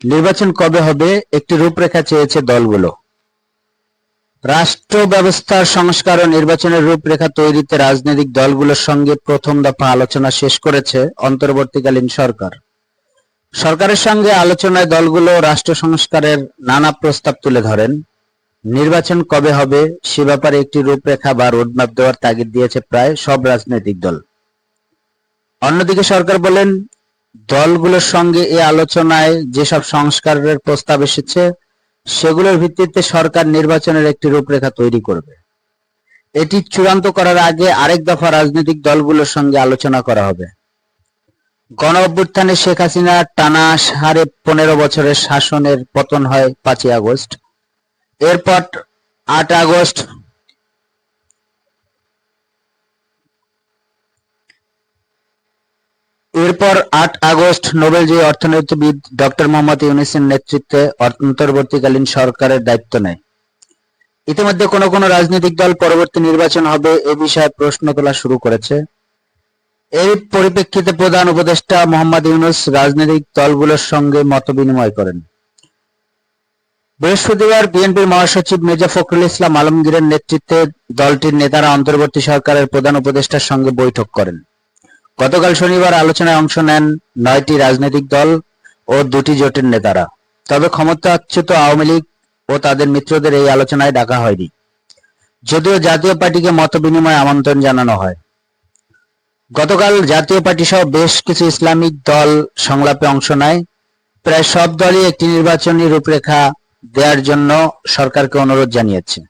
নির্বাচন কবে হবে একটি রূপরেখা চেয়েছে দলগুলো। রাষ্ট্র ব্যবস্থার সংস্কার ও নির্বাচনের রূপরেখা তৈরিতে রাজনৈতিক দলগুলোর সঙ্গে প্রথম দফা আলোচনা শেষ করেছে অন্তর্বর্তীকালীন সরকার। সরকারের সঙ্গে আলোচনায় দলগুলো রাষ্ট্র সংস্কারের নানা প্রস্তাব তুলে ধরেন। নির্বাচন কবে হবে সে ব্যাপারে একটি রূপরেখা বা রোডম্যাপ দেওয়ার তাগিদ দিয়েছে প্রায় সব রাজনৈতিক দল। অন্যদিকে সরকার বলেন, দলগুলোর সঙ্গে এ আলোচনায় যেসব সংস্কারের প্রস্তাব এসেছে সেগুলোর ভিত্তিতে সরকার নির্বাচনের একটি রূপরেখা তৈরি করবে। এটি চূড়ান্ত করার আগে আরেক দফা রাজনৈতিক দলগুলোর সঙ্গে আলোচনা করা হবে। গণঅভ্যুত্থানে শেখ হাসিনা টানা 15.5 বছরের শাসনের পতন হয় 5ই আগস্ট। এরপর 8 আগস্ট নোবেলজয়ী অর্থনীতিবিদ ডক্টর মোহাম্মদ ইউনূসের নেতৃত্বে অন্তর্বর্তীকালীন সরকারের দায়িত্ব নেয়। ইতিমধ্যে কোনো কোনো রাজনৈতিক দল পরবর্তী নির্বাচন হবে এ বিষয়ে প্রশ্ন তোলা শুরু করেছে। এর পরিপ্রেক্ষিতে প্রধান উপদেষ্টা মোহাম্মদ ইউনূস রাজনৈতিক দলগুলোর সঙ্গে মতবিনিময় করেন। বৃহস্পতিবার বিএনপির মহাসচিব মির্জা ফখরুল ইসলাম আলমগীরের নেতৃত্বে দলটির নেতারা অন্তর্বর্তী সরকারের প্রধান উপদেষ্টার সঙ্গে বৈঠক করেন। গতকাল শনিবার আলোচনায় অংশ নেন 9টি রাজনৈতিক দল ও 2টি জোটের নেতারা। তবে ক্ষমতাচ্যুত আওয়ামী লীগ ও তাদের মিত্রদের এই আলোচনায় ডাকা হয়নি, যদিও জাতীয় পার্টিকে মতবিনিময়ে আমন্ত্রণ জানানো হয়। গতকাল জাতীয় পার্টি সহ বেশ কিছু ইসলামিক দল সংলাপে অংশ নেয়। প্রায় সব দলই একটি নির্বাচনী রূপরেখা দেওয়ার জন্য সরকারকে অনুরোধ জানিয়েছে।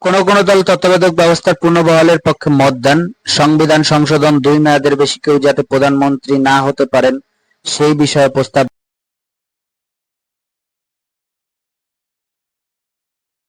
কোনো কোনো দল তত্ত্বাবধায়ক ব্যবস্থার পুনর্বহালের পক্ষে মত দেন। সংবিধান সংশোধন 2 মেয়াদের বেশি কেউ যাতে প্রধানমন্ত্রী না হতে পারেন সেই বিষয়ে প্রস্তাব